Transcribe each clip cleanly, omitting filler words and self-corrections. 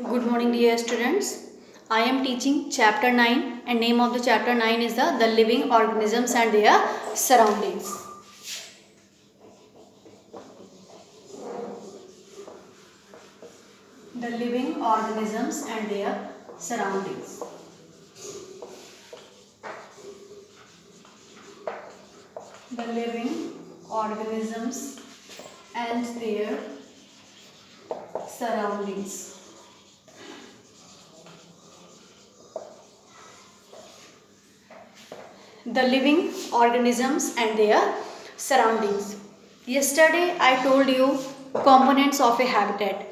Good morning, dear students. I am teaching chapter 9 and name of the chapter 9 is the living organisms and their surroundings. The living organisms and their surroundings. The living organisms and their surroundings. The living organisms and their surroundings. Yesterday I told you components of a habitat.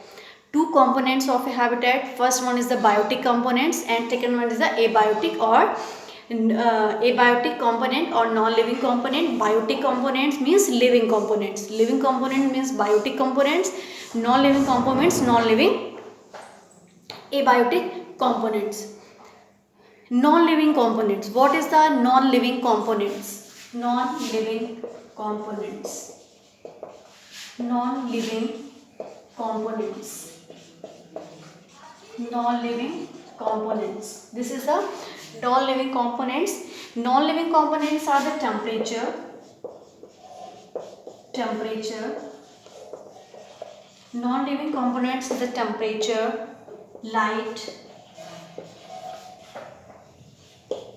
Two components of a habitat. First one is the biotic components and second one is the abiotic or abiotic component or non-living component. Biotic components means living components. Living component means biotic components. Non-living components, non-living abiotic components. Non-living components. What is the non-living components? Non-living components. Non-living components. Non-living components. This is the non-living components. Non-living components are the temperature. Non-living components are the temperature, light,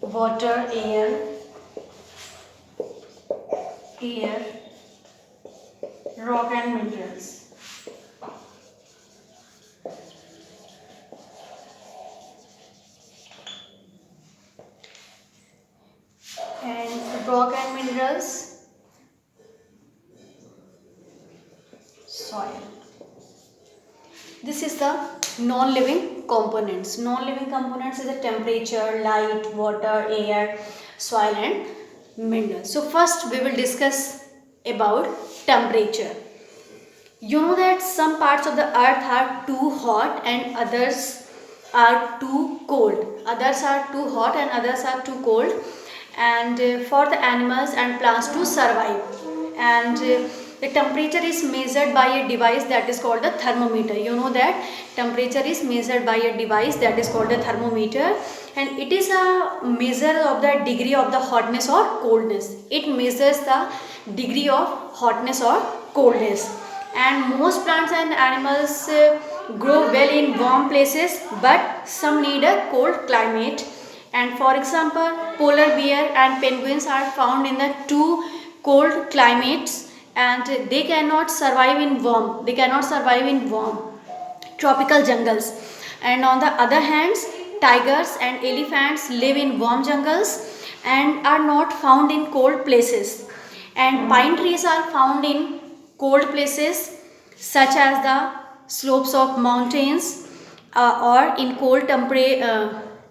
water, air, rock and minerals. And rock and minerals, soil. This is the non-living components. Non-living components is the temperature, light, water, air, soil and minerals. So first we will discuss about temperature. You know that some parts of the earth are too hot and others are too cold. Others are too hot and others are too cold, and for the animals and plants to survive. And the temperature is measured by a device that is called the thermometer. You know that temperature is measured by a device that is called a thermometer, and it is a measure of the degree of the hotness or coldness. It measures the degree of hotness or coldness. And most plants and animals grow well in warm places, but some need a cold climate. And for example, polar bear and penguins are found in the two cold climates, and they cannot survive in warm. Tropical jungles. And on the other hand, tigers and elephants live in warm jungles and are not found in cold places. And pine trees are found in cold places such as the slopes of mountains or in cold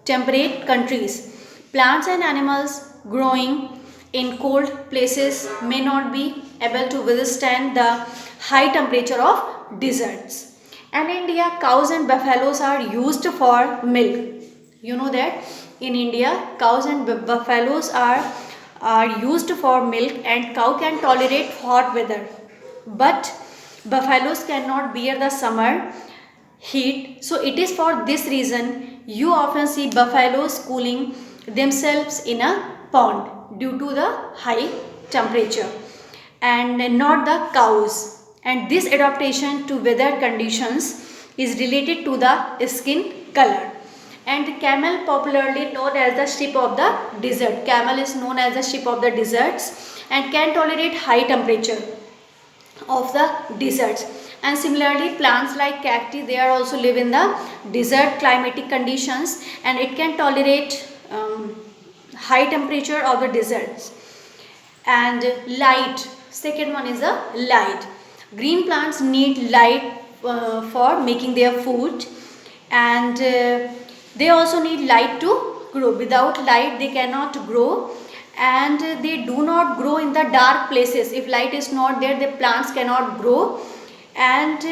temperate countries. Plants and animals growing in cold places may not be able to withstand the high temperature of deserts. And in India, cows and buffaloes are used for milk. You know that in India, cows and buffaloes are used for milk, and cow can tolerate hot weather, but buffaloes cannot bear the summer heat. So it is for this reason you often see buffaloes cooling themselves in a pond due to the high temperature, and not the cows. And this adaptation to weather conditions is related to the skin color. And camel, popularly known as the sheep of the desert. Camel is known as the sheep of the deserts and can tolerate high temperature of the deserts. And similarly, plants like cacti, they are also live in the desert climatic conditions, and it can tolerate high temperature of the deserts. And light, second one is a light. Green plants need light for making their food, and they also need light to grow. Without light they cannot grow, and they do not grow in the dark places. If light is not there, the plants cannot grow. And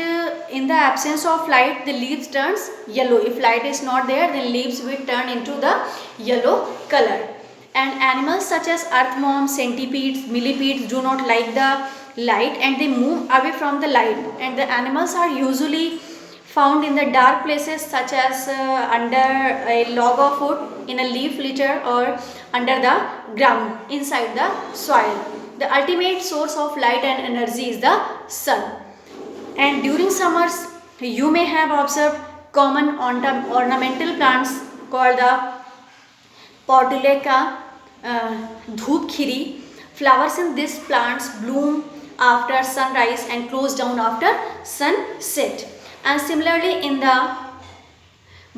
in the absence of light, the leaves turns yellow. If light is not there, then leaves will turn into the yellow color. And animals such as earthworms, centipedes, millipedes do not like the light, and they move away from the light. And the animals are usually found in the dark places such as under a log of wood, in a leaf litter, or under the ground inside the soil. The ultimate source of light and energy is the sun. And during summers you may have observed common ornamental plants called the portulaca, dhupkhiri. Flowers in these plants bloom after sunrise and close down after sunset. And similarly in the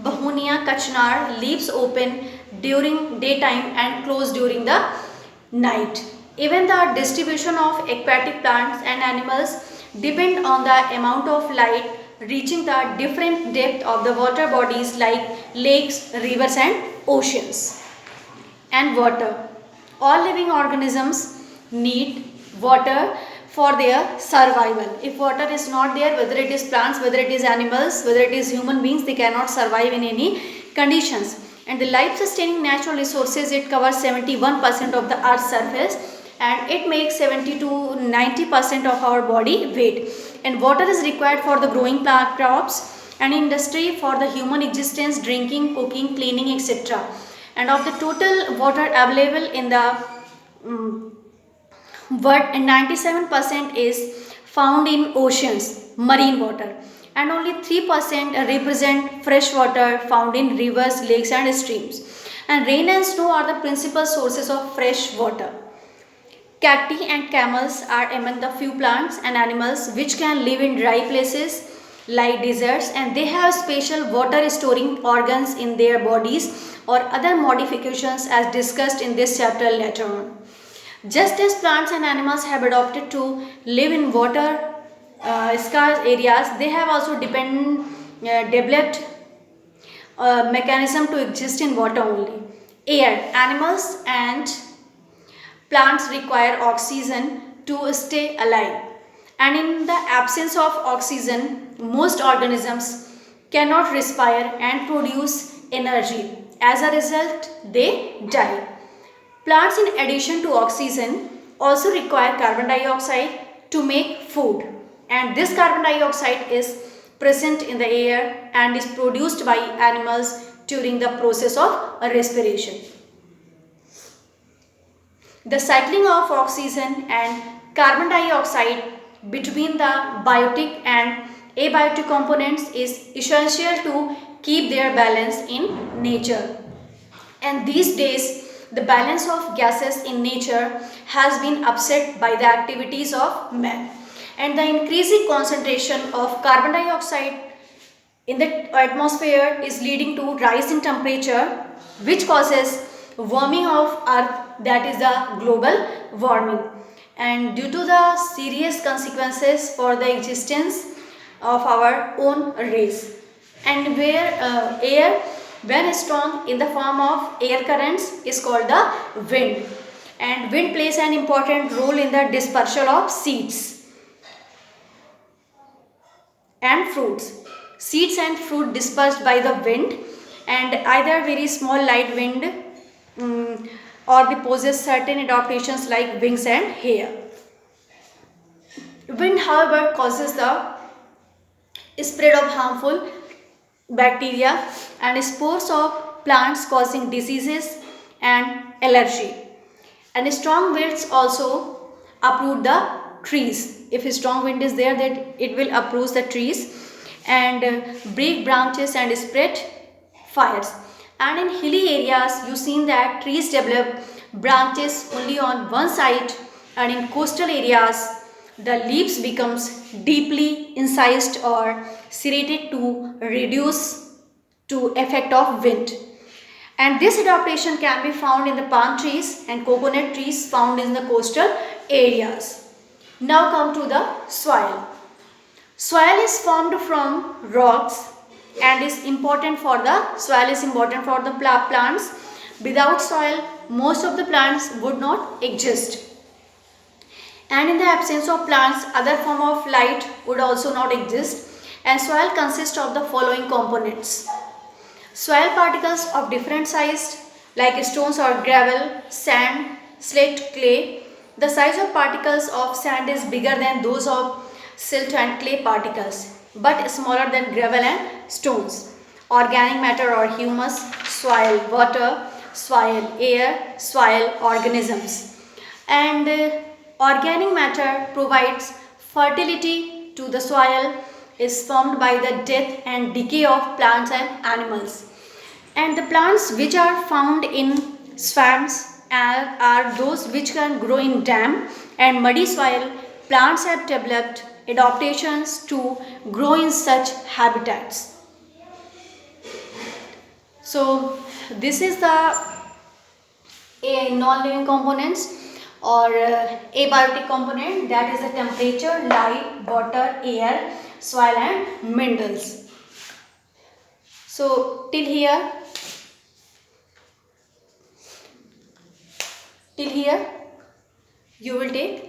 Begonia kachnar, leaves open during daytime and close during the night. Even the distribution of aquatic plants and animals depend on the amount of light reaching the different depth of the water bodies like lakes, rivers and oceans. And water. All living organisms need water for their survival. If water is not there, whether it is plants, whether it is animals, whether it is human beings, they cannot survive in any conditions. And the life sustaining natural resources, it covers 71% of the earth's surface, and it makes 70 to 90% of our body weight. And water is required for the growing plant crops and industry, for the human existence, drinking, cooking, cleaning, etc. And of the total water available in the world, 97% is found in oceans, marine water, and only 3% represent fresh water found in rivers, lakes and streams. And rain and snow are the principal sources of fresh water. Cacti and camels are among the few plants and animals which can live in dry places like deserts, and they have special water storing organs in their bodies or other modifications as discussed in this chapter later on. Just as plants and animals have adopted to live in water scarce areas, they have also developed mechanism to exist in water only. Air. Animals and plants require oxygen to stay alive, and in the absence of oxygen, most organisms cannot respire and produce energy. As a result, they die. Plants, in addition to oxygen, also require carbon dioxide to make food, and this carbon dioxide is present in the air and is produced by animals during the process of respiration. The cycling of oxygen and carbon dioxide between the biotic and abiotic components is essential to keep their balance in nature. And these days, the balance of gases in nature has been upset by the activities of man, and the increasing concentration of carbon dioxide in the atmosphere is leading to rise in temperature, which causes warming of earth, that is the global warming. And due to the serious consequences for the existence of our own race, and where air, when strong in the form of air currents, is called the wind, and wind plays an important role in the dispersal of seeds and fruits. Seeds and fruit dispersed by the wind, and either very small light wind or they possess certain adaptations like wings and hair. Wind, however, causes the spread of harmful bacteria and spores of plants, causing diseases and allergy. And strong winds also uproot the trees. If a strong wind is there, that it will uproot the trees and break branches and spread fires. And in hilly areas, you seen that trees develop branches only on one side, and in coastal areas the leaves becomes deeply incised or serrated to reduce to effect of wind. And this adaptation can be found in the palm trees and coconut trees found in the coastal areas. Now come to the soil. Soil is formed from rocks and is important for the plants. Without soil, most of the plants would not exist. And in the absence of plants, other form of light would also not exist. And soil consists of the following components. Soil particles of different size like stones or gravel, sand, slate, clay. The size of particles of sand is bigger than those of silt and clay particles. but smaller than gravel and stones. Organic matter or humus, soil, water, soil, air, soil, organisms. And organic matter provides fertility to the soil, is formed by the death and decay of plants and animals. And the plants which are found in swamps are those which can grow in damp and muddy soil. Plants have developed adaptations to grow in such habitats. So this is the non-living components or abiotic component, that is the temperature, light, water, air, soil and minerals. So till here you will take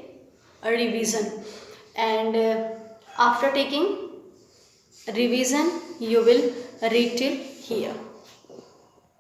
a revision, and after taking revision you will read till here.